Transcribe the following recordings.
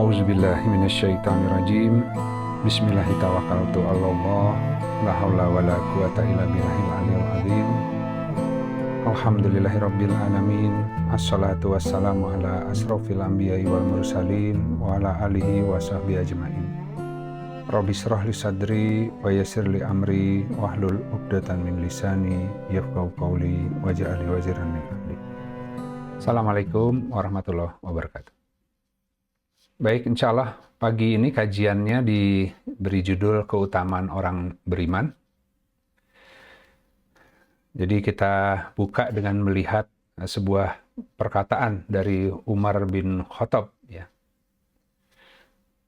A'udzubillahi minasyaitonirrajim. Bismillahirrahmanirrahim. Allah, la haula wala quwata illa billahil aliyil azim. Alhamdulillahirabbil alamin. Assalatu wassalamu ala asrofil anbiya'i wal mursalin wa ala alihi wa sahbihi ajmain. Rabbi shrah li sadri wa yassir li amri wahlul 'uqdatam min lisani yafqahu qawli waj'al li waziran min ahli. Assalamualaikum warahmatullahi wabarakatuh. Baik, insya Allah pagi ini kajiannya diberi judul Keutamaan Orang Beriman. Jadi kita buka dengan melihat sebuah perkataan dari Umar bin Khattab. Ya.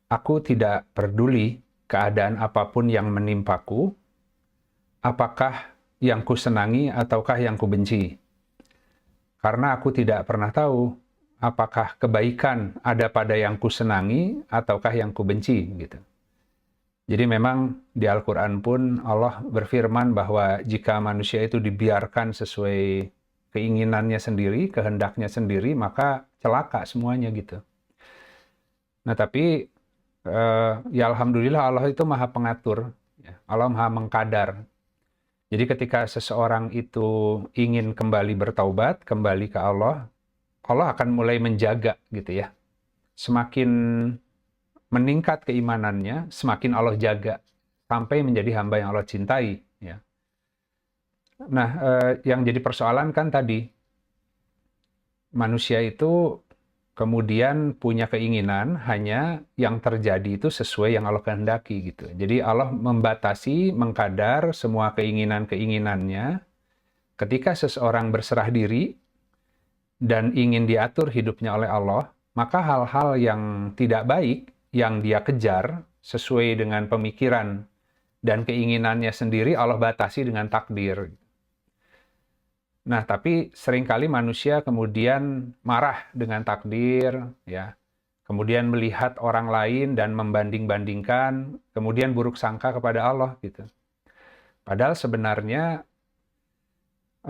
Aku tidak peduli keadaan apapun yang menimpaku, apakah yang kusenangi ataukah yang kubenci. Karena aku tidak pernah tahu apakah kebaikan ada pada yang kusenangi ataukah yang kubenci gitu. Jadi memang di Al-Quran pun Allah berfirman bahwa jika manusia itu dibiarkan sesuai keinginannya sendiri, kehendaknya sendiri, maka celaka semuanya gitu. Nah tapi ya Alhamdulillah Allah itu maha pengatur, ya. Allah maha mengkadar. Jadi ketika seseorang itu ingin kembali bertaubat, kembali ke Allah, Allah akan mulai menjaga gitu ya. Semakin meningkat keimanannya, semakin Allah jaga sampai menjadi hamba yang Allah cintai ya. Nah, yang jadi persoalan kan tadi manusia itu kemudian punya keinginan hanya yang terjadi itu sesuai yang Allah kehendaki gitu. Jadi Allah membatasi, mengkadar semua keinginan-keinginannya. Ketika seseorang berserah diri dan ingin diatur hidupnya oleh Allah, maka hal-hal yang tidak baik yang dia kejar sesuai dengan pemikiran dan keinginannya sendiri Allah batasi dengan takdir. Nah, tapi seringkali manusia kemudian marah dengan takdir, ya. Kemudian melihat orang lain dan membanding-bandingkan, kemudian buruk sangka kepada Allah gitu. Padahal sebenarnya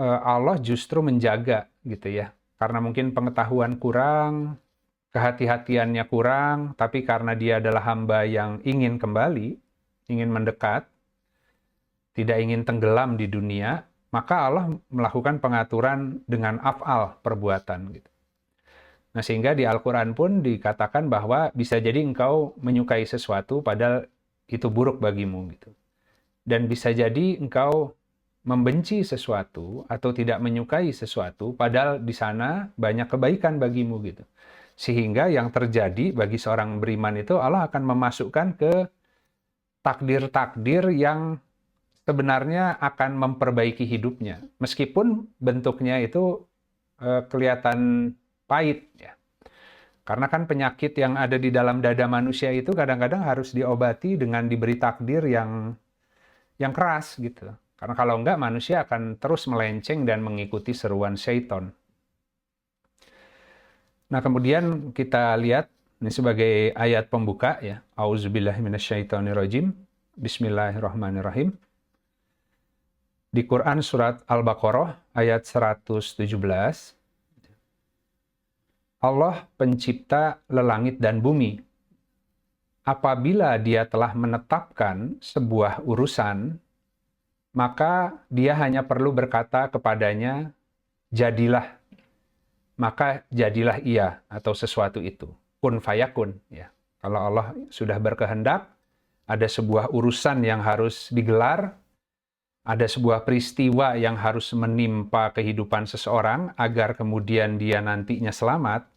Allah justru menjaga gitu ya. Karena mungkin pengetahuan kurang, kehati-hatiannya kurang, tapi karena dia adalah hamba yang ingin kembali, ingin mendekat, tidak ingin tenggelam di dunia, maka Allah melakukan pengaturan dengan af'al perbuatan. Gitu. Nah sehingga di Al-Quran pun dikatakan bahwa bisa jadi engkau menyukai sesuatu padahal itu buruk bagimu. Gitu. Dan bisa jadi engkau membenci sesuatu atau tidak menyukai sesuatu, padahal di sana banyak kebaikan bagimu gitu. Sehingga yang terjadi bagi seorang beriman itu Allah akan memasukkan ke takdir-takdir yang sebenarnya akan memperbaiki hidupnya. Meskipun bentuknya itu kelihatan pahit ya. Karena kan penyakit yang ada di dalam dada manusia itu kadang-kadang harus diobati dengan diberi takdir yang keras gitu. Karena kalau enggak, manusia akan terus melenceng dan mengikuti seruan syaitan. Nah, kemudian kita lihat, ini sebagai ayat pembuka, ya. A'udzubillahi minasyaitonirrajim. Bismillahirrahmanirrahim. Di Quran surat Al-Baqarah, ayat 117. Allah pencipta langit dan bumi. Apabila dia telah menetapkan sebuah urusan, maka dia hanya perlu berkata kepadanya, jadilah. Maka jadilah ia atau sesuatu itu. Kun fayakun. Ya. Kalau Allah sudah berkehendak, ada sebuah urusan yang harus digelar, ada sebuah peristiwa yang harus menimpa kehidupan seseorang agar kemudian dia nantinya selamat,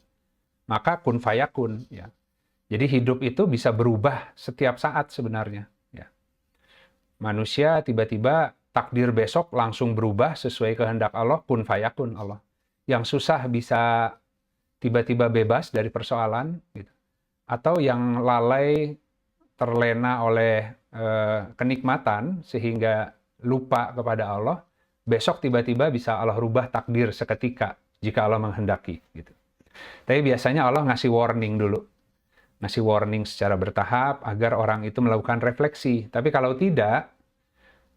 maka kun fayakun. Ya. Jadi hidup itu bisa berubah setiap saat sebenarnya. Manusia tiba-tiba takdir besok langsung berubah sesuai kehendak Allah, kun fayakun Allah. Yang susah bisa tiba-tiba bebas dari persoalan, gitu. Atau yang lalai terlena oleh kenikmatan sehingga lupa kepada Allah, besok tiba-tiba bisa Allah rubah takdir seketika jika Allah menghendaki. Gitu. Tapi biasanya Allah ngasih warning dulu. Ngasih warning secara bertahap agar orang itu melakukan refleksi. Tapi kalau tidak,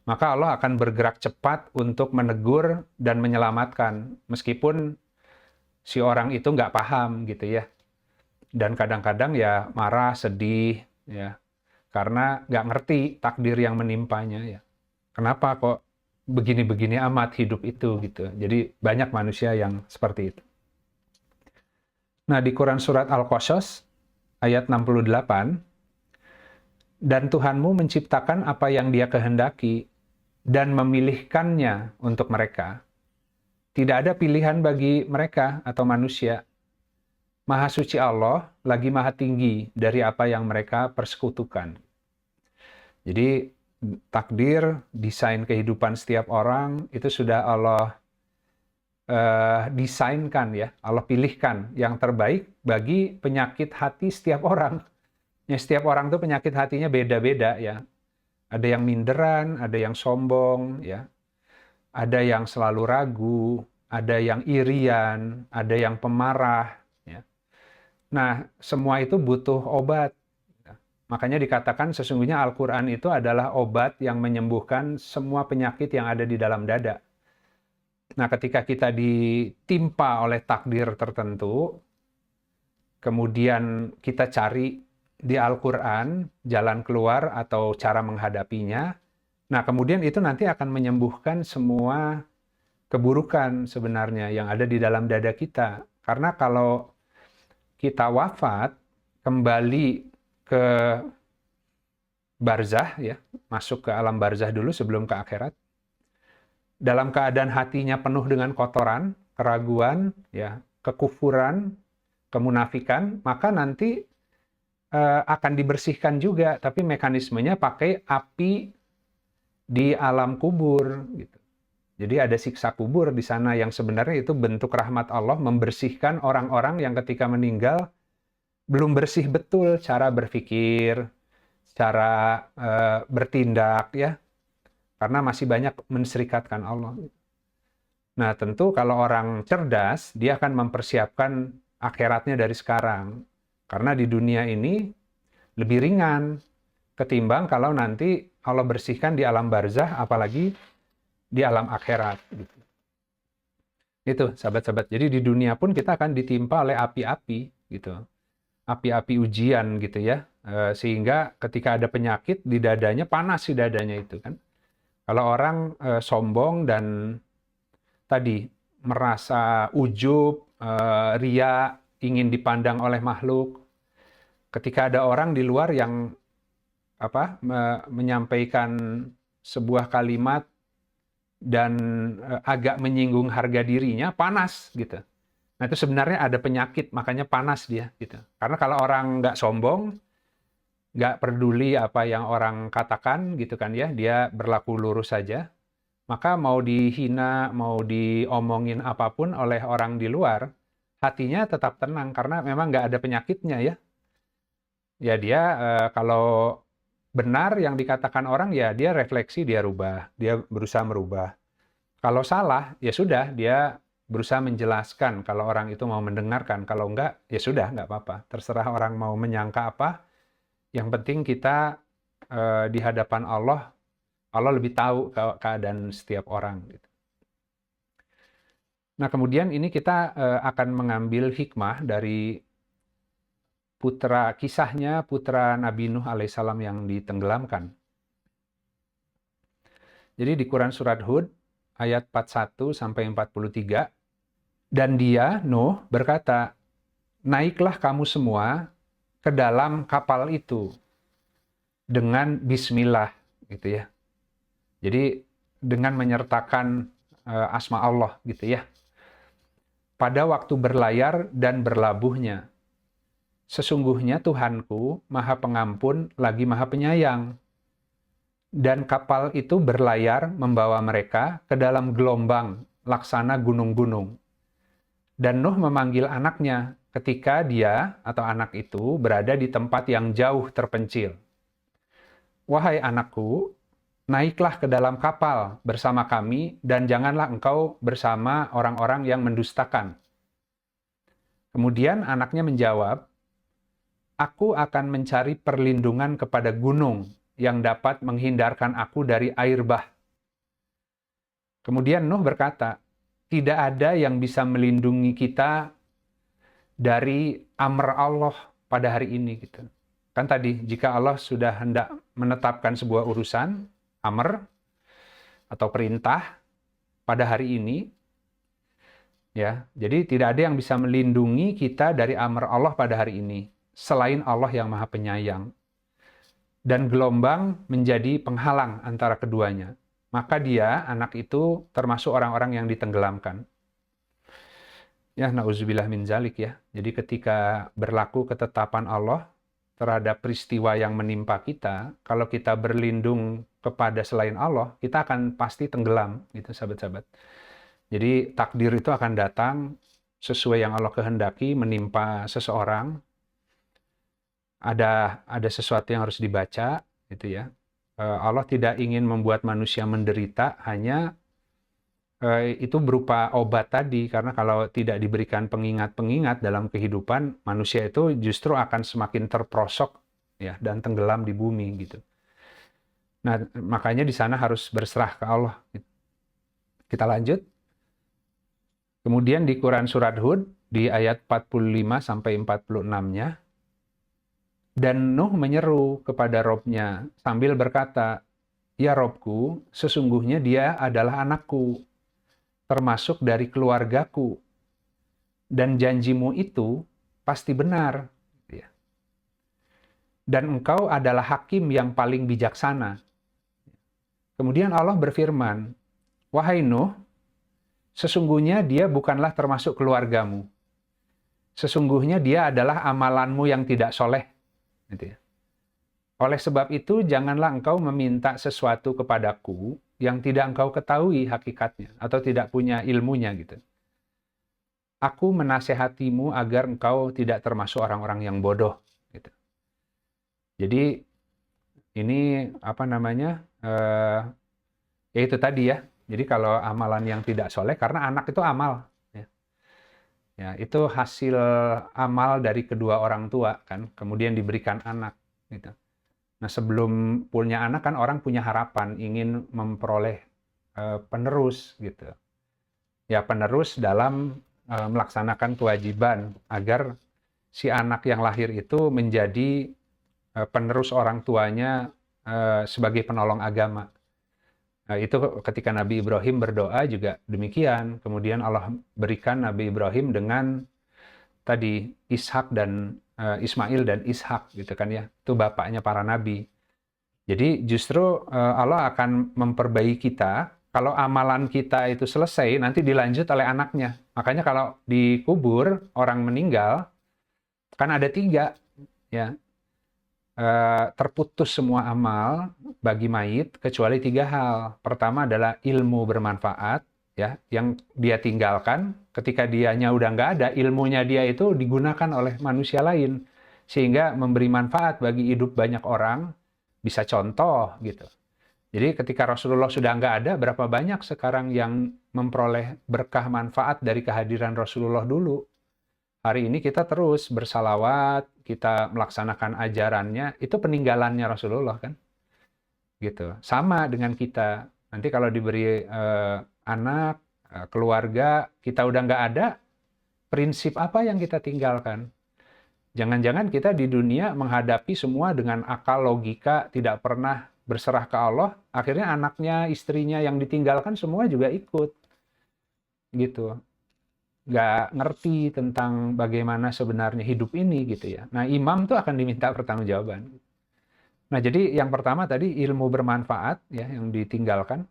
maka Allah akan bergerak cepat untuk menegur dan menyelamatkan. Meskipun si orang itu nggak paham gitu ya. Dan kadang-kadang ya marah, sedih, ya, karena nggak ngerti takdir yang menimpanya, ya. Kenapa kok begini-begini amat hidup itu, gitu. Jadi banyak manusia yang seperti itu. Nah, di Quran Surat Al-Qasas, ayat 68, dan Tuhanmu menciptakan apa yang Dia kehendaki, dan memilihkannya untuk mereka. Tidak ada pilihan bagi mereka atau manusia. Maha suci Allah lagi maha tinggi dari apa yang mereka persekutukan. Jadi takdir, desain kehidupan setiap orang itu sudah Allah desainkan, ya, Allah pilihkan yang terbaik bagi penyakit hati setiap orang. Ya, setiap orang tuh penyakit hatinya beda-beda, ya. Ada yang minderan, ada yang sombong, ya. Ada yang selalu ragu, ada yang irian, ada yang pemarah, ya. Nah, semua itu butuh obat. Makanya dikatakan sesungguhnya Al-Quran itu adalah obat yang menyembuhkan semua penyakit yang ada di dalam dada. Nah, ketika kita ditimpa oleh takdir tertentu, kemudian kita cari di Al-Quran jalan keluar atau cara menghadapinya, nah kemudian itu nanti akan menyembuhkan semua keburukan sebenarnya yang ada di dalam dada kita. Karena kalau kita wafat, kembali ke barzah, ya, masuk ke alam barzah dulu sebelum ke akhirat, dalam keadaan hatinya penuh dengan kotoran, keraguan, ya, kekufuran, kemunafikan, maka nanti akan dibersihkan juga, tapi mekanismenya pakai api di alam kubur, gitu. Jadi ada siksa kubur di sana yang sebenarnya itu bentuk rahmat Allah membersihkan orang-orang yang ketika meninggal belum bersih betul cara berpikir, cara bertindak, ya. Karena masih banyak menserikatkan Allah. Nah, tentu kalau orang cerdas, dia akan mempersiapkan akhiratnya dari sekarang. Karena di dunia ini lebih ringan ketimbang kalau nanti Allah bersihkan di alam barzah, apalagi di alam akhirat. Gitu. Itu, sahabat-sahabat. Jadi di dunia pun kita akan ditimpa oleh api-api, gitu. Api-api ujian, gitu ya. Sehingga ketika ada penyakit di dadanya, panas di dadanya itu kan. Kalau orang sombong dan tadi merasa ujub, ria, ingin dipandang oleh makhluk, ketika ada orang di luar yang menyampaikan sebuah kalimat dan agak menyinggung harga dirinya, panas gitu. Nah itu sebenarnya ada penyakit, makanya panas dia gitu. Karena kalau orang nggak sombong, nggak peduli apa yang orang katakan gitu kan ya, dia berlaku lurus saja, maka mau dihina, mau diomongin apapun oleh orang di luar, hatinya tetap tenang karena memang nggak ada penyakitnya ya. Ya dia kalau benar yang dikatakan orang ya dia refleksi, dia rubah, dia berusaha merubah. Kalau salah ya sudah, dia berusaha menjelaskan kalau orang itu mau mendengarkan, kalau enggak ya sudah nggak apa-apa. Terserah orang mau menyangka apa. Yang penting kita di hadapan Allah, Allah lebih tahu keadaan setiap orang. Gitu. Nah kemudian ini kita akan mengambil hikmah dari kisahnya putra Nabi Nuh alaihissalam yang ditenggelamkan. Jadi di Quran Surat Hud ayat 41 sampai 43, dan dia, Nuh, berkata, naiklah kamu semua ke dalam kapal itu dengan bismillah, gitu ya. Jadi dengan menyertakan asma Allah, gitu ya. Pada waktu berlayar dan berlabuhnya, sesungguhnya Tuhanku Maha Pengampun lagi Maha Penyayang. Dan kapal itu berlayar membawa mereka ke dalam gelombang laksana gunung-gunung. Dan Nuh memanggil anaknya ketika dia atau anak itu berada di tempat yang jauh terpencil. Wahai anakku, naiklah ke dalam kapal bersama kami dan janganlah engkau bersama orang-orang yang mendustakan. Kemudian anaknya menjawab, aku akan mencari perlindungan kepada gunung yang dapat menghindarkan aku dari air bah. Kemudian Nuh berkata, tidak ada yang bisa melindungi kita dari amr Allah pada hari ini gitu. Kan tadi jika Allah sudah hendak menetapkan sebuah urusan, amr atau perintah pada hari ini, ya. Jadi tidak ada yang bisa melindungi kita dari amr Allah pada hari ini selain Allah yang Maha Penyayang. Dan gelombang menjadi penghalang antara keduanya. Maka dia, anak itu, termasuk orang-orang yang ditenggelamkan. Ya, na'udzubillah min zalik ya. Jadi ketika berlaku ketetapan Allah terhadap peristiwa yang menimpa kita, kalau kita berlindung kepada selain Allah, kita akan pasti tenggelam, gitu sahabat-sahabat. Jadi takdir itu akan datang sesuai yang Allah kehendaki menimpa seseorang. Ada sesuatu yang harus dibaca, gitu ya. Allah tidak ingin membuat manusia menderita, hanya itu berupa obat tadi, karena kalau tidak diberikan pengingat-pengingat dalam kehidupan, manusia itu justru akan semakin terperosok ya dan tenggelam di bumi gitu. Nah, makanya di sana harus berserah ke Allah. Kita lanjut. Kemudian di Quran surat Hud di ayat 45 sampai 46-nya, dan Nuh menyeru kepada Robnya sambil berkata, "Ya Robku, sesungguhnya dia adalah anakku, termasuk dari keluargaku, dan janjimu itu pasti benar. Dan engkau adalah hakim yang paling bijaksana." Kemudian Allah berfirman, "Wahai Nuh, sesungguhnya dia bukanlah termasuk keluargamu. Sesungguhnya dia adalah amalanmu yang tidak soleh." Gitu ya. Oleh sebab itu, janganlah engkau meminta sesuatu kepadaku yang tidak engkau ketahui hakikatnya, atau tidak punya ilmunya gitu. Aku menasehatimu agar engkau tidak termasuk orang-orang yang bodoh. Gitu. Jadi, ini apa namanya, ya itu tadi ya. Jadi kalau amalan yang tidak soleh, karena anak itu amal. Ya, itu hasil amal dari kedua orang tua kan, kemudian diberikan anak gitu. Nah, sebelum punya anak kan orang punya harapan ingin memperoleh penerus gitu. Ya, penerus dalam melaksanakan kewajiban agar si anak yang lahir itu menjadi penerus orang tuanya sebagai penolong agama. Nah, itu ketika Nabi Ibrahim berdoa juga demikian. Kemudian Allah berikan Nabi Ibrahim dengan tadi Ishak dan Ismail dan Ishak gitu kan ya. Itu bapaknya para nabi. Jadi justru Allah akan memperbaiki kita kalau amalan kita itu selesai nanti dilanjut oleh anaknya. Makanya kalau dikubur orang meninggal kan ada 3 ya. Terputus semua amal bagi mayit kecuali 3 hal. Pertama adalah ilmu bermanfaat ya, yang dia tinggalkan ketika dianya udah nggak ada, ilmunya dia itu digunakan oleh manusia lain sehingga memberi manfaat bagi hidup banyak orang. Bisa contoh gitu. Jadi ketika Rasulullah sudah nggak ada, berapa banyak sekarang yang memperoleh berkah manfaat dari kehadiran Rasulullah dulu. Hari ini kita terus bersalawat, kita melaksanakan ajarannya, itu peninggalannya Rasulullah kan. Gitu. Sama dengan kita. Nanti kalau diberi anak, keluarga, kita udah nggak ada, prinsip apa yang kita tinggalkan? Jangan-jangan kita di dunia menghadapi semua dengan akal logika, tidak pernah berserah ke Allah, akhirnya anaknya, istrinya yang ditinggalkan semua juga ikut. Gitu. Nggak ngerti tentang bagaimana sebenarnya hidup ini gitu ya. Nah, imam tuh akan diminta pertanggungjawaban. Nah, jadi yang pertama tadi ilmu bermanfaat ya yang ditinggalkan.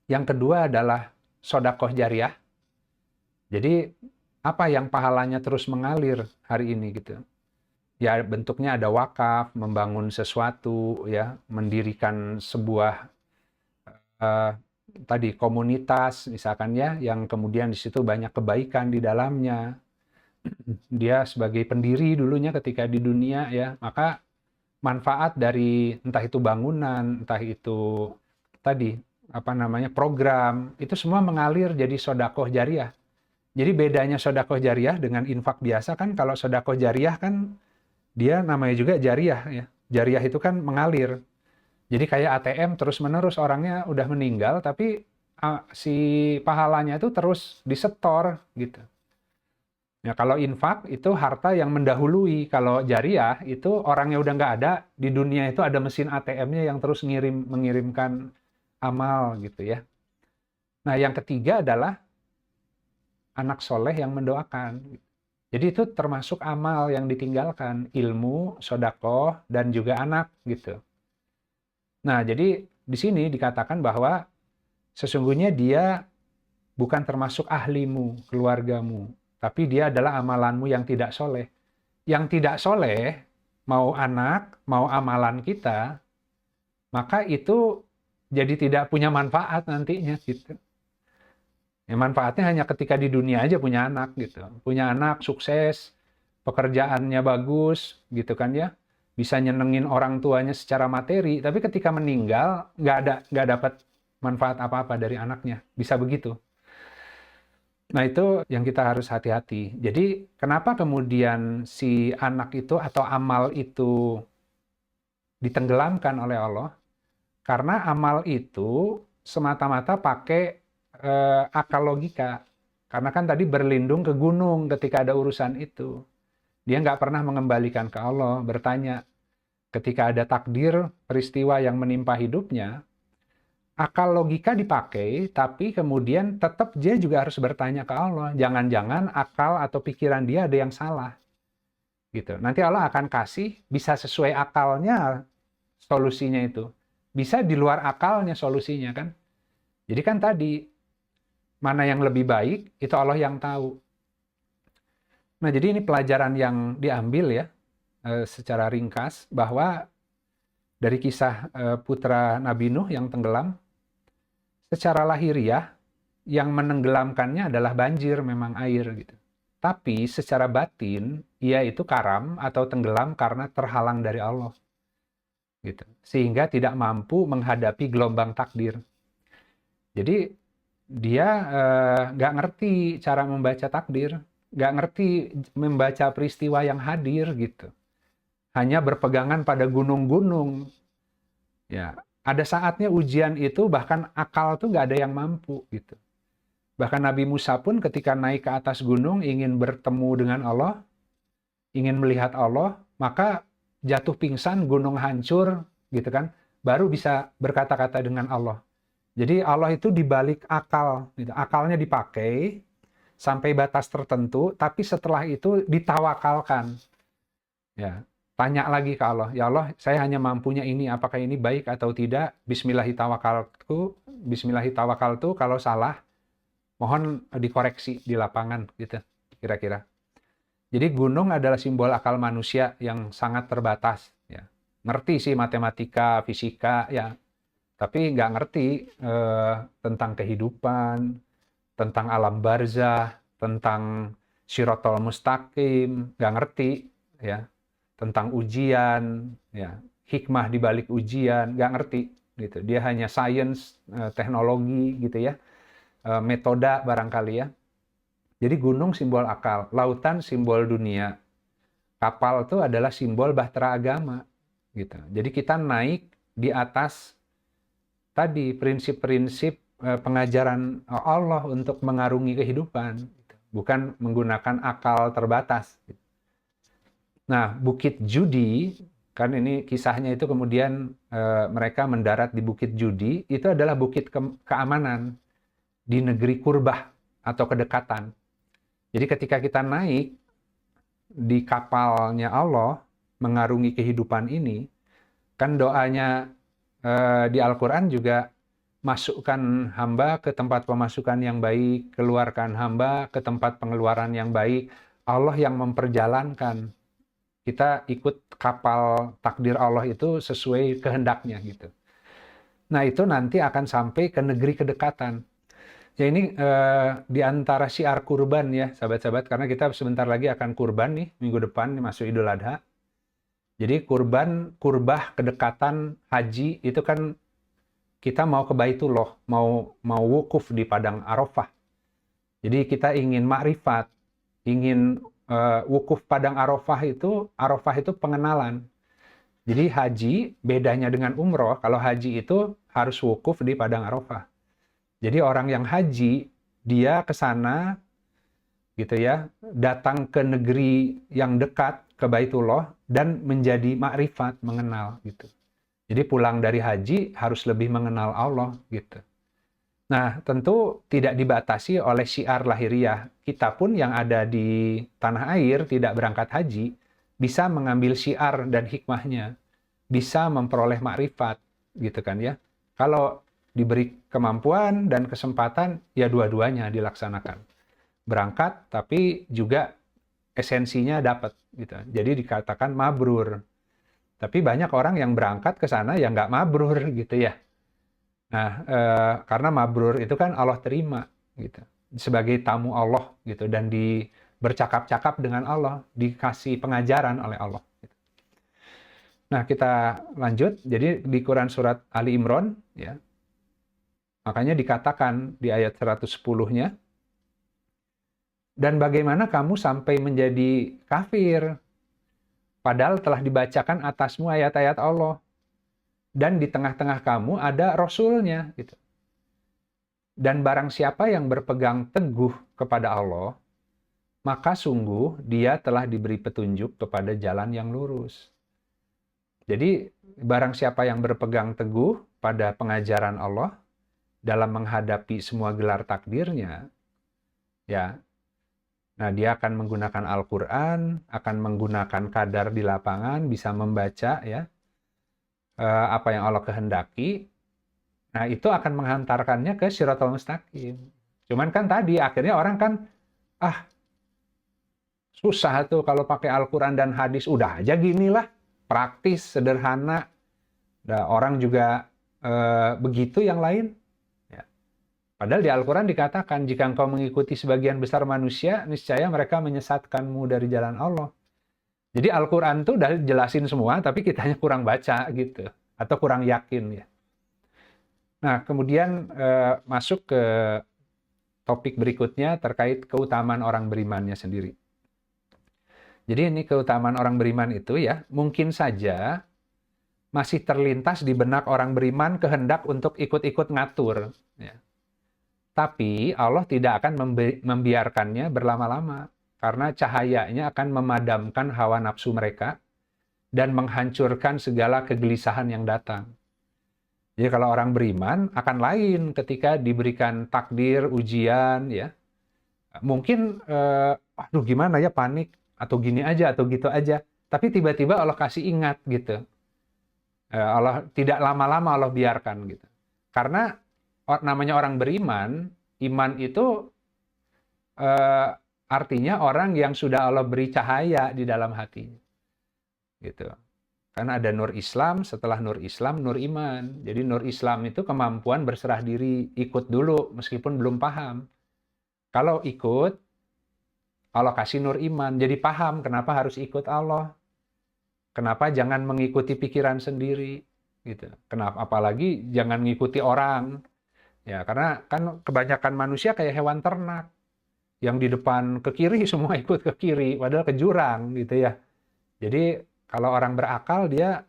Yang kedua adalah sodakoh jariah. Jadi apa yang pahalanya terus mengalir hari ini gitu. Ya bentuknya ada wakaf, membangun sesuatu ya, mendirikan sebuah tadi komunitas misalkan ya, yang kemudian di situ banyak kebaikan di dalamnya. Dia sebagai pendiri dulunya ketika di dunia ya, maka manfaat dari entah itu bangunan, entah itu tadi apa namanya program, itu semua mengalir jadi sodakoh jariah. Jadi bedanya sodakoh jariah dengan infak biasa kan, kalau sodakoh jariah kan dia namanya juga jariah ya. Jariah itu kan mengalir. Jadi kayak ATM terus-menerus, orangnya udah meninggal tapi si pahalanya itu terus disetor gitu. Ya, kalau infak itu harta yang mendahului. Kalau jariah itu orangnya udah nggak ada, di dunia itu ada mesin ATM-nya yang terus mengirimkan amal gitu ya. Nah, yang ketiga adalah anak soleh yang mendoakan. Jadi itu termasuk amal yang ditinggalkan, ilmu, sodakoh, dan juga anak gitu. Nah, jadi di sini dikatakan bahwa sesungguhnya dia bukan termasuk ahlimu, keluargamu, tapi dia adalah amalanmu yang tidak soleh. Yang tidak soleh, mau anak, mau amalan kita, maka itu jadi tidak punya manfaat nantinya gitu. Ya, manfaatnya hanya ketika di dunia aja punya anak gitu. Punya anak sukses, pekerjaannya bagus gitu kan ya. Bisa nyenengin orang tuanya secara materi, tapi ketika meninggal nggak dapat manfaat apa-apa dari anaknya. Bisa begitu. Nah, itu yang kita harus hati-hati. Jadi, kenapa kemudian si anak itu atau amal itu ditenggelamkan oleh Allah? Karena amal itu semata-mata pakai akal logika. Karena kan tadi berlindung ke gunung ketika ada urusan itu. Dia nggak pernah mengembalikan ke Allah, bertanya. Ketika ada takdir, peristiwa yang menimpa hidupnya, akal logika dipakai, tapi kemudian tetap dia juga harus bertanya ke Allah. Jangan-jangan akal atau pikiran dia ada yang salah. Gitu. Nanti Allah akan kasih, bisa sesuai akalnya solusinya itu. Bisa di luar akalnya solusinya kan. Jadi kan tadi, mana yang lebih baik, itu Allah yang tahu. Nah, jadi ini pelajaran yang diambil ya, secara ringkas, bahwa dari kisah putra Nabi Nuh yang tenggelam, secara lahiriah, yang menenggelamkannya adalah banjir, memang air gitu. Tapi secara batin, ia itu karam atau tenggelam karena terhalang dari Allah. Gitu. Sehingga tidak mampu menghadapi gelombang takdir. Jadi dia nggak ngerti cara membaca takdir, nggak ngerti membaca peristiwa yang hadir gitu. Hanya berpegangan pada gunung-gunung. Ya, ada saatnya ujian itu bahkan akal tuh nggak ada yang mampu gitu. Bahkan Nabi Musa pun ketika naik ke atas gunung ingin bertemu dengan Allah, ingin melihat Allah, maka jatuh pingsan, gunung hancur gitu kan, baru bisa berkata-kata dengan Allah. Jadi Allah itu dibalik akal, gitu. Akalnya dipakai sampai batas tertentu, tapi setelah itu ditawakalkan. Ya, tanya lagi ke Allah, ya Allah, saya hanya mampunya ini, apakah ini baik atau tidak? Bismillahirrahmanirrahim, Bismillahirrahmanirrahim. Kalau salah, mohon dikoreksi di lapangan, gitu, kira-kira. Jadi gunung adalah simbol akal manusia yang sangat terbatas. Ya, ngerti sih matematika, fisika, ya, tapi nggak ngerti tentang kehidupan, tentang alam barzah, tentang Shirotol Mustaqim, nggak ngerti, ya, tentang ujian, ya, hikmah di balik ujian, nggak ngerti, gitu. Dia hanya sains, teknologi, gitu ya, metode barangkali ya. Jadi gunung simbol akal, lautan simbol dunia, kapal itu adalah simbol bahtera agama, gitu. Jadi kita naik di atas tadi prinsip-prinsip pengajaran Allah untuk mengarungi kehidupan, bukan menggunakan akal terbatas. Nah, Bukit Judi, kan ini kisahnya itu kemudian mereka mendarat di Bukit Judi, itu adalah bukit keamanan di negeri kurbah atau kedekatan. Jadi ketika kita naik di kapalnya Allah, mengarungi kehidupan ini, kan doanya di Al-Quran juga masukkan hamba ke tempat pemasukan yang baik, keluarkan hamba ke tempat pengeluaran yang baik. Allah yang memperjalankan. Kita ikut kapal takdir Allah itu sesuai kehendaknya gitu. Nah, itu nanti akan sampai ke negeri kedekatan. Ya, ini di antara syiar kurban ya, sahabat-sahabat, karena kita sebentar lagi akan kurban nih, minggu depan masuk Idul Adha. Jadi kurban, kurbah, kedekatan, haji itu kan kita mau ke Baitullah, mau wukuf di padang Arafah. Jadi kita ingin makrifat, ingin wukuf padang Arafah itu pengenalan. Jadi haji bedanya dengan umroh, kalau haji itu harus wukuf di padang Arafah. Jadi orang yang haji, dia ke sana gitu ya, datang ke negeri yang dekat ke Baitullah dan menjadi makrifat, mengenal gitu. Jadi pulang dari haji harus lebih mengenal Allah gitu. Nah, tentu tidak dibatasi oleh syiar lahiriah. Kita pun yang ada di tanah air tidak berangkat haji bisa mengambil syiar dan hikmahnya, bisa memperoleh makrifat gitu kan ya. Kalau diberi kemampuan dan kesempatan, ya dua-duanya dilaksanakan. Berangkat tapi juga esensinya dapat gitu. Jadi dikatakan mabrur. Tapi banyak orang yang berangkat ke sana yang nggak mabrur gitu ya. Nah, karena mabrur itu kan Allah terima gitu. Sebagai tamu Allah gitu dan bercakap-cakap dengan Allah, dikasih pengajaran oleh Allah gitu. Nah, kita lanjut. Jadi di Quran surat Ali Imran ya. Makanya dikatakan di ayat 110-nya, dan bagaimana kamu sampai menjadi kafir padahal telah dibacakan atasmu ayat-ayat Allah. Dan di tengah-tengah kamu ada Rasulnya. Gitu. Dan barang siapa yang berpegang teguh kepada Allah, maka sungguh dia telah diberi petunjuk kepada jalan yang lurus. Jadi barang siapa yang berpegang teguh pada pengajaran Allah dalam menghadapi semua gelar takdirnya, ya, nah dia akan menggunakan Al-Quran, akan menggunakan kadar di lapangan, bisa membaca ya, apa yang Allah kehendaki. Nah, itu akan menghantarkannya ke Shiratal Mustaqim. Cuman kan tadi, akhirnya orang kan, susah tuh kalau pakai Al-Quran dan hadis. Udah aja ginilah, praktis, sederhana. Nah, orang juga begitu yang lain. Ya. Padahal di Al-Quran dikatakan, jika engkau mengikuti sebagian besar manusia, niscaya mereka menyesatkanmu dari jalan Allah. Jadi Al-Quran tuh udah jelasin semua, tapi kitanya kurang baca gitu. Atau kurang yakin ya. Nah, kemudian masuk ke topik berikutnya terkait keutamaan orang berimannya sendiri. Jadi ini keutamaan orang beriman itu ya, mungkin saja masih terlintas di benak orang beriman kehendak untuk ikut-ikut ngatur. Ya. Tapi Allah tidak akan membiarkannya berlama-lama, karena cahayanya akan memadamkan hawa nafsu mereka dan menghancurkan segala kegelisahan yang datang. Jadi kalau orang beriman akan lain ketika diberikan takdir, ujian, ya. Mungkin, aduh gimana ya, panik, atau gini aja, atau gitu aja. Tapi tiba-tiba Allah kasih ingat gitu. Allah tidak lama-lama Allah biarkan gitu. Karena namanya orang beriman, iman itu artinya orang yang sudah Allah beri cahaya di dalam hatinya. Gitu. Karena ada nur Islam, setelah nur Islam, nur iman. Jadi nur Islam itu kemampuan berserah diri, ikut dulu meskipun belum paham. Kalau ikut, Allah kasih nur iman. Jadi paham kenapa harus ikut Allah. Kenapa jangan mengikuti pikiran sendiri. Gitu. Kenapa? Apalagi jangan mengikuti orang. Ya, karena kan kebanyakan manusia kayak hewan ternak. Yang di depan ke kiri semua ikut ke kiri, padahal ke jurang gitu ya. Jadi kalau orang berakal dia,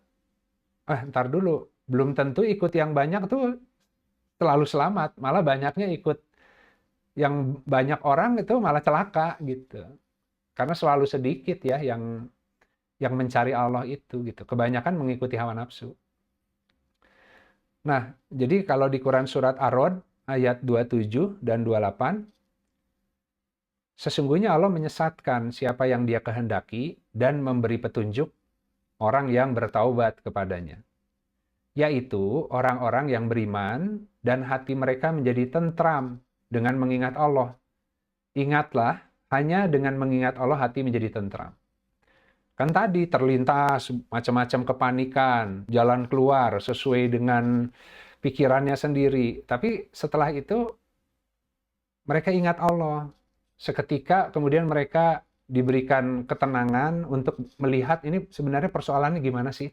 ntar dulu, belum tentu ikut yang banyak tuh selalu selamat, malah banyaknya ikut yang banyak orang itu malah celaka gitu. Karena selalu sedikit ya yang mencari Allah itu gitu. Kebanyakan mengikuti hawa nafsu. Nah, jadi kalau di Quran surat Ar-Rod ayat 27 dan 28, sesungguhnya Allah menyesatkan siapa yang Dia kehendaki dan memberi petunjuk orang yang bertaubat kepadanya, yaitu orang-orang yang beriman dan hati mereka menjadi tentram dengan mengingat Allah. Ingatlah, hanya dengan mengingat Allah hati menjadi tentram. Kan tadi terlintas macam-macam kepanikan, jalan keluar sesuai dengan pikirannya sendiri. Tapi setelah itu mereka ingat Allah. Seketika kemudian mereka diberikan ketenangan untuk melihat ini sebenarnya persoalannya gimana sih?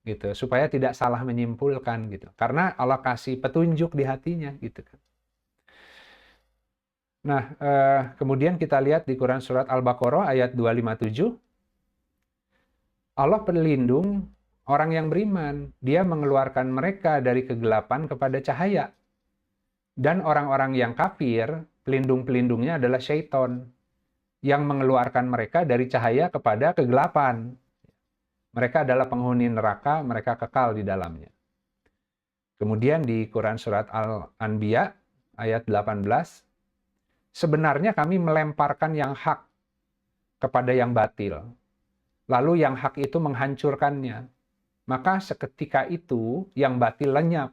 Gitu, supaya tidak salah menyimpulkan gitu. Karena Allah kasih petunjuk di hatinya gitu kan. Nah, kemudian kita lihat di Quran surat Al-Baqarah ayat 257. Allah pelindung orang yang beriman. Dia mengeluarkan mereka dari kegelapan kepada cahaya. Dan orang-orang yang kafir, pelindung-pelindungnya adalah syaitan. yang mengeluarkan mereka dari cahaya kepada kegelapan. Mereka adalah penghuni neraka, mereka kekal di dalamnya. Kemudian di Quran Surat Al-Anbiya ayat 18, sebenarnya kami melemparkan yang hak kepada yang batil, lalu yang hak itu menghancurkannya. Maka seketika itu yang batil lenyap.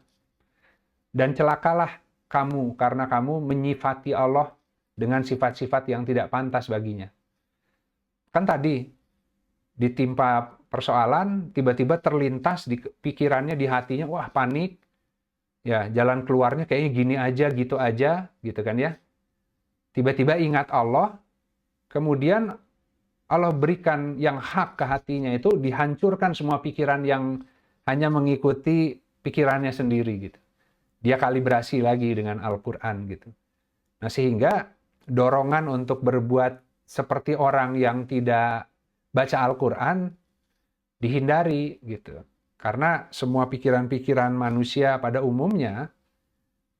Dan celakalah kamu karena kamu menyifati Allah dengan sifat-sifat yang tidak pantas baginya. Kan tadi ditimpa persoalan, tiba-tiba terlintas di pikirannya, di hatinya, wah panik, ya jalan keluarnya kayaknya gini aja, gitu kan ya. Tiba-tiba ingat Allah, kemudian Allah berikan yang hak ke hatinya, itu dihancurkan semua pikiran yang hanya mengikuti pikirannya sendiri gitu. Dia kalibrasi lagi dengan Al-Quran gitu. Nah sehingga dorongan untuk berbuat seperti orang yang tidak baca Al-Quran dihindari gitu. Karena semua pikiran-pikiran manusia pada umumnya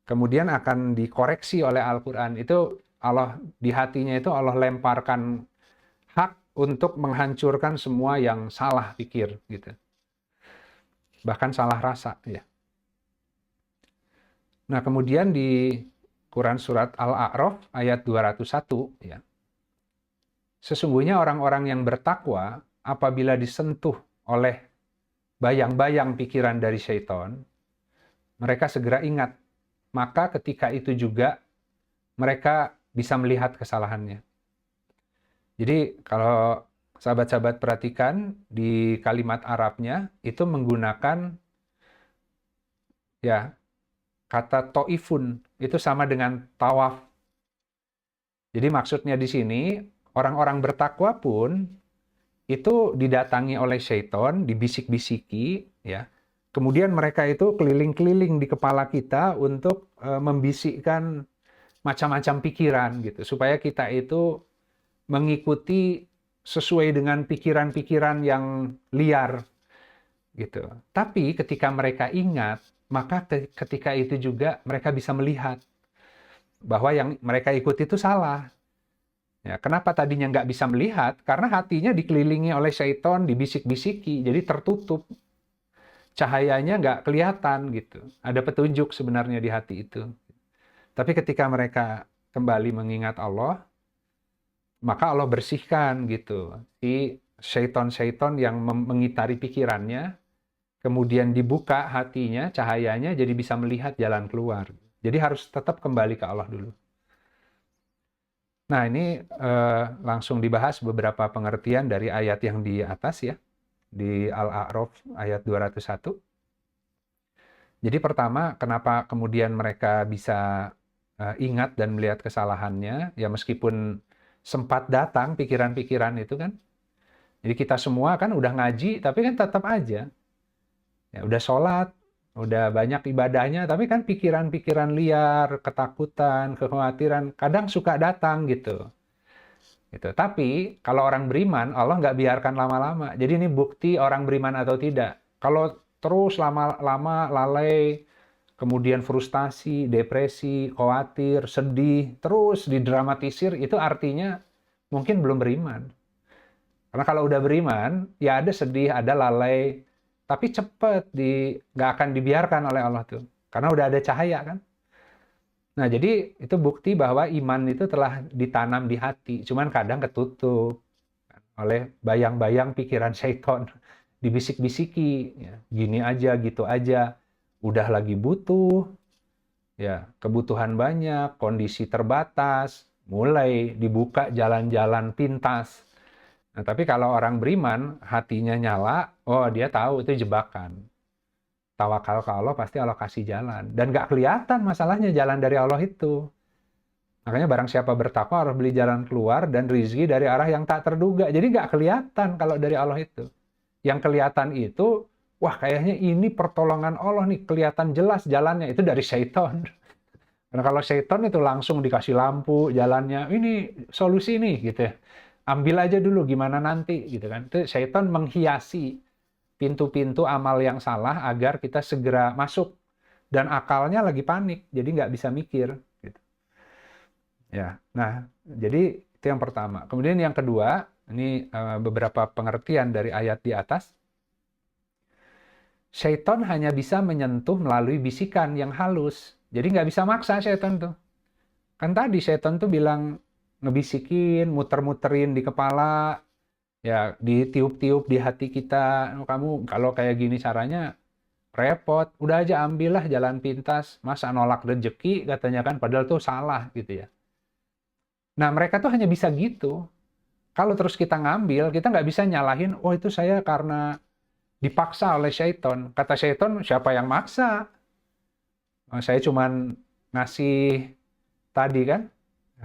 kemudian akan dikoreksi oleh Al-Quran. Itu Allah di hatinya itu Allah lemparkan hak untuk menghancurkan semua yang salah pikir gitu. Bahkan salah rasa ya. Nah, kemudian di Quran surat Al-A'raf ayat 201 ya. Sesungguhnya orang-orang yang bertakwa apabila disentuh oleh bayang-bayang pikiran dari syaitan, mereka segera ingat. Maka ketika itu juga mereka bisa melihat kesalahannya. Jadi kalau sahabat-sahabat perhatikan di kalimat Arabnya itu menggunakan ya kata to'ifun, itu sama dengan tawaf. Jadi maksudnya di sini orang-orang bertakwa pun itu didatangi oleh syaitan, dibisik-bisiki ya. Kemudian mereka itu keliling-keliling di kepala kita untuk membisikkan macam-macam pikiran gitu supaya kita itu mengikuti sesuai dengan pikiran-pikiran yang liar gitu. Tapi ketika mereka ingat, maka ketika itu juga mereka bisa melihat bahwa yang mereka ikuti itu salah. Ya, kenapa tadinya nggak bisa melihat? Karena hatinya dikelilingi oleh syaitan, dibisik-bisiki, jadi tertutup. Cahayanya nggak kelihatan gitu. Ada petunjuk sebenarnya di hati itu. Tapi ketika mereka kembali mengingat Allah, maka Allah bersihkan gitu si syaitan-syaitan yang mengitari pikirannya, kemudian dibuka hatinya, cahayanya, jadi bisa melihat jalan keluar. Jadi harus tetap kembali ke Allah dulu. Nah ini langsung dibahas beberapa pengertian dari ayat yang di atas ya, di Al-A'raf ayat 201. Jadi pertama, kenapa kemudian mereka bisa ingat dan melihat kesalahannya, ya meskipun sempat datang pikiran-pikiran itu kan. Jadi kita semua kan udah ngaji, tapi kan tetap aja. Ya, udah sholat, udah banyak ibadahnya, tapi kan pikiran-pikiran liar, ketakutan, kekhawatiran, kadang suka datang gitu. Gitu. Tapi kalau orang beriman, Allah nggak biarkan lama-lama. Jadi ini bukti orang beriman atau tidak. Kalau terus lama-lama lalai, kemudian frustasi, depresi, khawatir, sedih, terus didramatisir, itu artinya mungkin belum beriman. Karena kalau udah beriman, ya ada sedih, ada lalai, tapi cepat nggak akan dibiarkan oleh Allah tuh. Karena udah ada cahaya kan. Nah jadi itu bukti bahwa iman itu telah ditanam di hati, cuman kadang ketutup oleh bayang-bayang pikiran syaitan, dibisik-bisiki, ya, gini aja, gitu aja. Udah lagi butuh, ya kebutuhan banyak, kondisi terbatas, mulai dibuka jalan-jalan pintas. Nah, tapi kalau orang beriman, hatinya nyala, oh dia tahu itu jebakan. Tawakal ke Allah, pasti Allah kasih jalan. Dan nggak kelihatan masalahnya jalan dari Allah itu. Makanya barang siapa bertakwa harus beli jalan keluar dan rizki dari arah yang tak terduga. Jadi nggak kelihatan kalau dari Allah itu. Yang kelihatan itu, wah kayaknya ini pertolongan Allah nih, kelihatan jelas jalannya, itu dari syaitan. Karena kalau syaitan itu langsung dikasih lampu jalannya, ini solusi nih gitu ya. Ambil aja dulu gimana nanti gitu kan. Itu syaitan menghiasi pintu-pintu amal yang salah agar kita segera masuk. Dan akalnya lagi panik, jadi nggak bisa mikir. Gitu. Ya, nah jadi Itu yang pertama. Kemudian yang kedua, ini beberapa pengertian dari ayat di atas. Syaitan hanya bisa menyentuh melalui bisikan yang halus. Jadi nggak bisa maksa syaitan tuh. Kan tadi syaitan tuh bilang ngebisikin, muter-muterin di kepala, ya ditiup-tiup di hati kita. Kamu kalau kayak gini caranya repot. Udah aja ambillah jalan pintas. Masa nolak rezeki katanya kan, padahal tuh salah gitu ya. Nah mereka tuh hanya bisa gitu. Kalau terus kita ngambil, kita nggak bisa nyalahin, oh itu saya karena dipaksa oleh syaitan. Kata syaitan, siapa yang maksa? Saya cuman ngasih tadi kan,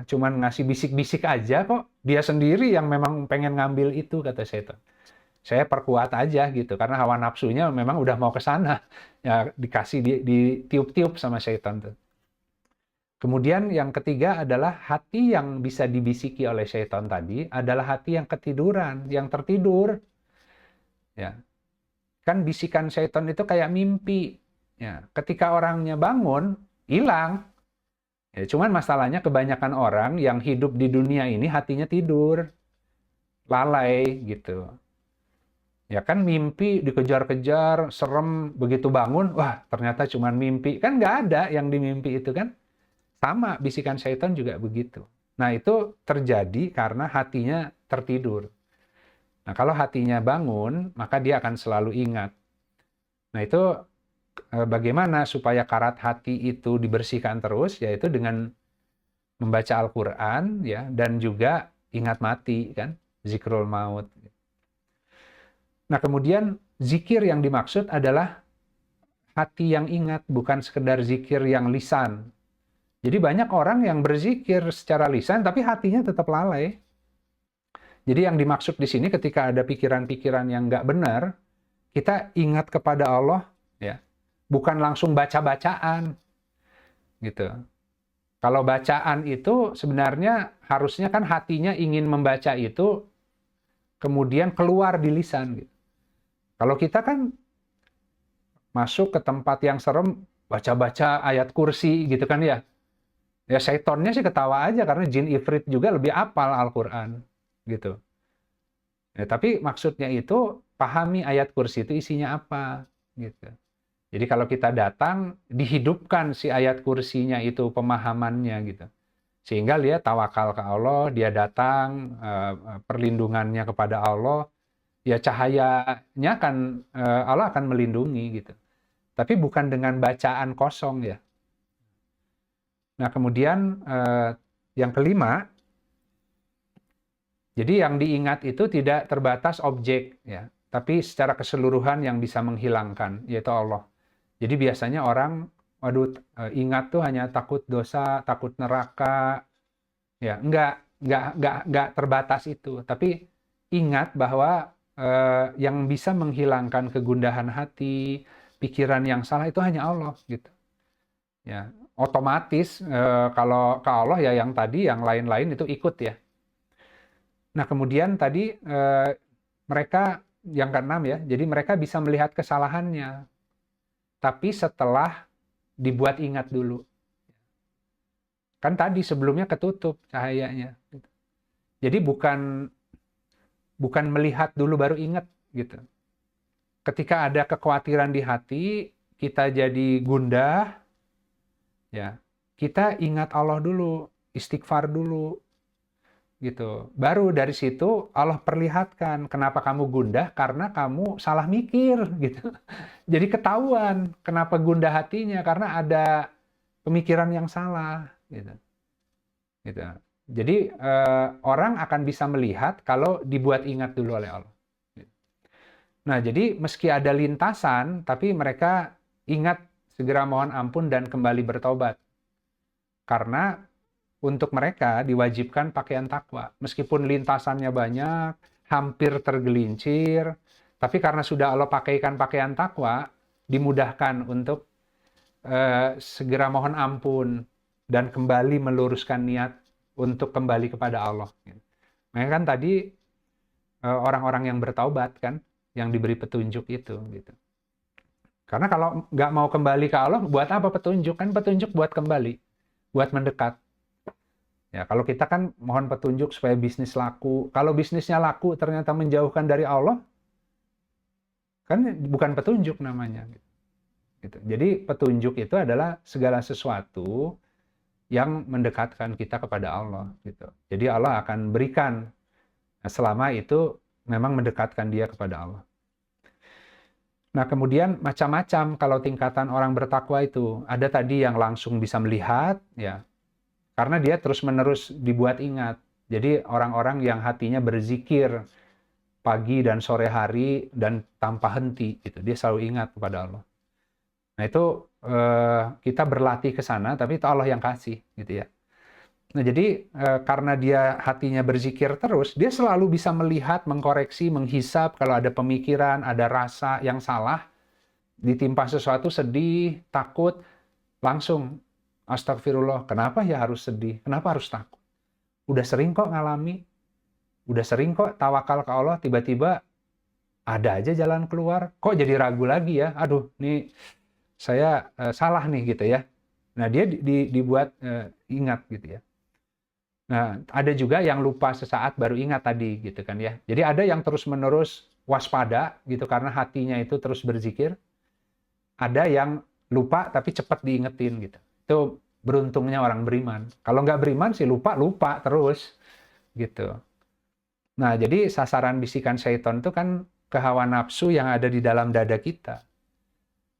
cuman ngasih bisik-bisik aja kok. Dia sendiri yang memang pengen ngambil itu, kata syaitan. Saya perkuat aja gitu, karena hawa nafsunya memang udah mau ke sana. Ya dikasih, ditiup-tiup sama syaitan tuh. Kemudian yang ketiga adalah hati yang bisa dibisiki oleh syaitan tadi adalah hati yang ketiduran, yang tertidur. Ya. Kan bisikan syaitan itu kayak mimpi. Ya. Ketika orangnya bangun, hilang. Ya, cuman masalahnya kebanyakan orang yang hidup di dunia ini hatinya tidur. Lalai gitu. Ya kan mimpi dikejar-kejar, serem, begitu bangun, wah ternyata cuman mimpi. Kan nggak ada yang di mimpi itu kan. Sama, bisikan syaitan juga begitu. Nah, itu terjadi karena hatinya tertidur. Nah, kalau hatinya bangun, maka dia akan selalu ingat. Nah, itu bagaimana supaya karat hati itu dibersihkan terus, yaitu dengan membaca Al-Quran, ya, dan juga ingat mati, kan? Zikrul maut. Nah, kemudian zikir yang dimaksud adalah hati yang ingat, bukan sekedar zikir yang lisan. Jadi banyak orang yang berzikir secara lisan, tapi hatinya tetap lalai. Jadi yang dimaksud di sini ketika ada pikiran-pikiran yang nggak benar, kita ingat kepada Allah, ya, bukan langsung baca-bacaan, gitu. Kalau bacaan itu sebenarnya harusnya kan hatinya ingin membaca itu, kemudian keluar di lisan. Gitu. Kalau kita kan masuk ke tempat yang serem, baca-baca ayat kursi, gitu kan ya. Ya syaitonnya sih ketawa aja karena jin ifrit juga lebih hafal Al-Quran gitu. Ya, tapi maksudnya itu pahami ayat kursi itu isinya apa gitu. Jadi kalau kita datang dihidupkan si ayat kursinya itu pemahamannya gitu. Sehingga dia tawakal ke Allah, dia datang perlindungannya kepada Allah, ya cahayanya kan Allah akan melindungi gitu. Tapi bukan dengan bacaan kosong ya. Nah, kemudian yang kelima, jadi yang diingat itu tidak terbatas objek, ya, tapi secara keseluruhan yang bisa menghilangkan, yaitu Allah. Jadi biasanya orang, waduh, ingat tuh hanya takut dosa, takut neraka, ya, enggak terbatas itu. Tapi ingat bahwa yang bisa menghilangkan kegundahan hati, pikiran yang salah itu hanya Allah, gitu. Ya, otomatis kalau ke Allah ya yang tadi, yang lain-lain itu ikut ya. Nah kemudian tadi mereka yang keenam ya, jadi mereka bisa melihat kesalahannya, tapi setelah dibuat ingat dulu. Kan tadi sebelumnya ketutup cahayanya. Jadi bukan melihat dulu baru ingat gitu. Ketika ada kekhawatiran di hati, kita jadi gundah, ya, kita ingat Allah dulu, istighfar dulu, gitu. Baru dari situ Allah perlihatkan kenapa kamu gundah, karena kamu salah mikir, gitu. Jadi ketahuan kenapa gundah hatinya, karena ada pemikiran yang salah, gitu. Gitu. Jadi orang akan bisa melihat kalau dibuat ingat dulu oleh Allah. Nah, jadi meski ada lintasan, tapi mereka ingat segera mohon ampun dan kembali bertobat. Karena untuk mereka diwajibkan pakaian takwa. Meskipun lintasannya banyak, hampir tergelincir, tapi karena sudah Allah pakaikan pakaian takwa, dimudahkan untuk segera mohon ampun dan kembali meluruskan niat untuk kembali kepada Allah. Makanya kan tadi orang-orang yang bertaubat kan, yang diberi petunjuk itu, gitu. Karena kalau nggak mau kembali ke Allah, buat apa petunjuk? Kan petunjuk buat kembali, buat mendekat. Ya, kalau kita kan mohon petunjuk supaya bisnis laku. Kalau bisnisnya laku ternyata menjauhkan dari Allah, kan bukan petunjuk namanya. Gitu. Jadi petunjuk itu adalah segala sesuatu yang mendekatkan kita kepada Allah. Gitu. Jadi Allah akan berikan selama itu memang mendekatkan dia kepada Allah. Nah, kemudian macam-macam kalau tingkatan orang bertakwa itu. Ada tadi yang langsung bisa melihat, ya, karena dia terus-menerus dibuat ingat. Jadi orang-orang yang hatinya berzikir pagi dan sore hari dan tanpa henti, gitu. Dia selalu ingat kepada Allah. Nah, itu kita berlatih ke sana, tapi itu Allah yang kasih, gitu ya. Nah, jadi karena dia hatinya berzikir terus, dia selalu bisa melihat, mengkoreksi, menghisap kalau ada pemikiran, ada rasa yang salah, ditimpa sesuatu sedih, takut, langsung astagfirullah. Kenapa ya harus sedih? Kenapa harus takut? Udah sering kok ngalami, udah sering kok tawakal ke Allah, tiba-tiba ada aja jalan keluar. Kok jadi ragu lagi ya? Aduh, nih saya salah nih gitu ya. Nah, dia dibuat ingat gitu ya. Nah, ada juga yang lupa sesaat baru ingat tadi gitu kan ya. Jadi ada yang terus-menerus waspada gitu karena hatinya itu terus berzikir. Ada yang lupa tapi cepat diingetin gitu. Itu beruntungnya orang beriman. Kalau nggak beriman sih lupa terus gitu. Nah, jadi sasaran bisikan syaitan itu kan kehawa nafsu yang ada di dalam dada kita.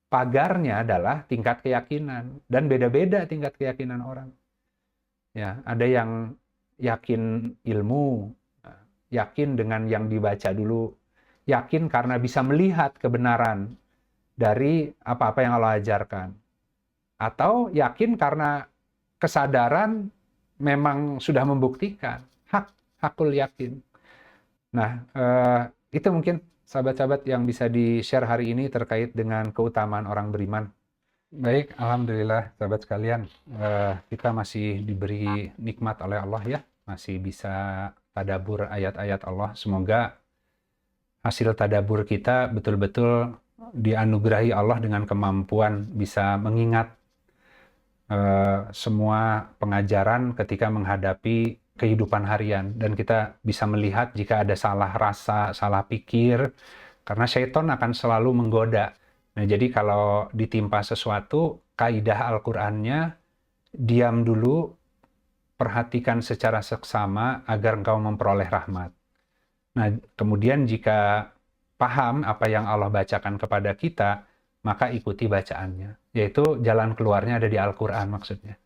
Pagarnya adalah tingkat keyakinan dan beda-beda tingkat keyakinan orang. Ya, ada yang yakin ilmu, yakin dengan yang dibaca dulu, yakin karena bisa melihat kebenaran dari apa-apa yang Allah ajarkan. Atau yakin karena kesadaran memang sudah membuktikan, hakul yakin. Nah, itu mungkin sahabat-sahabat yang bisa di-share hari ini terkait dengan keutamaan orang beriman. Baik, alhamdulillah sahabat sekalian, kita masih diberi nikmat oleh Allah ya, masih bisa tadabur ayat-ayat Allah. Semoga hasil tadabur kita betul-betul dianugerahi Allah dengan kemampuan bisa mengingat semua pengajaran ketika menghadapi kehidupan harian, dan kita bisa melihat jika ada salah rasa, salah pikir, karena syaitan akan selalu menggoda. Nah, jadi kalau ditimpa sesuatu, kaidah Al-Qur'annya, diam dulu, perhatikan secara seksama agar engkau memperoleh rahmat. Nah, kemudian jika paham apa yang Allah bacakan kepada kita, maka ikuti bacaannya. Yaitu jalan keluarnya ada di Al-Qur'an maksudnya.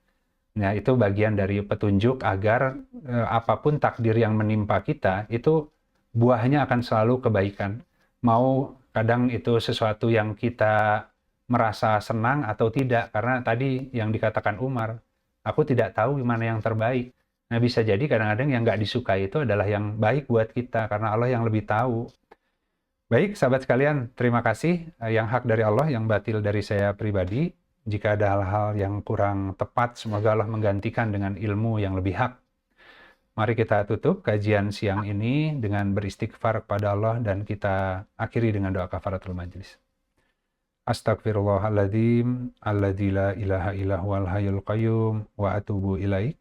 Nah, itu bagian dari petunjuk agar apapun takdir yang menimpa kita, itu buahnya akan selalu kebaikan. Mau kadang itu sesuatu yang kita merasa senang atau tidak, karena tadi yang dikatakan Umar, aku tidak tahu mana yang terbaik. Nah, bisa jadi kadang-kadang yang nggak disukai itu adalah yang baik buat kita, karena Allah yang lebih tahu. Baik, sahabat sekalian, terima kasih. Yang hak dari Allah, yang batil dari saya pribadi. Jika ada hal-hal yang kurang tepat, semoga Allah menggantikan dengan ilmu yang lebih hak. Mari kita tutup kajian siang ini dengan beristighfar kepada Allah dan kita akhiri dengan doa kafaratul majlis. Astagfirullahaladzim, alladzi la ilaha illa huwal hayyul qayyum, wa atubu ilaik.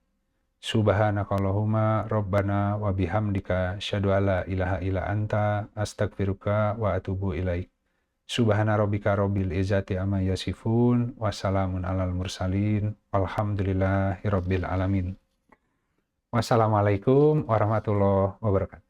Subhanakallahumma rabbana wa bihamdika asyhadu alla ilaha illa anta astaghfiruka wa atubu ilaik. Subhana rabbika rabbil izzati amma yasifun, wassalamun alal mursalin, walhamdulillahi rabbil alamin. Wassalamualaikum warahmatullahi wabarakatuh.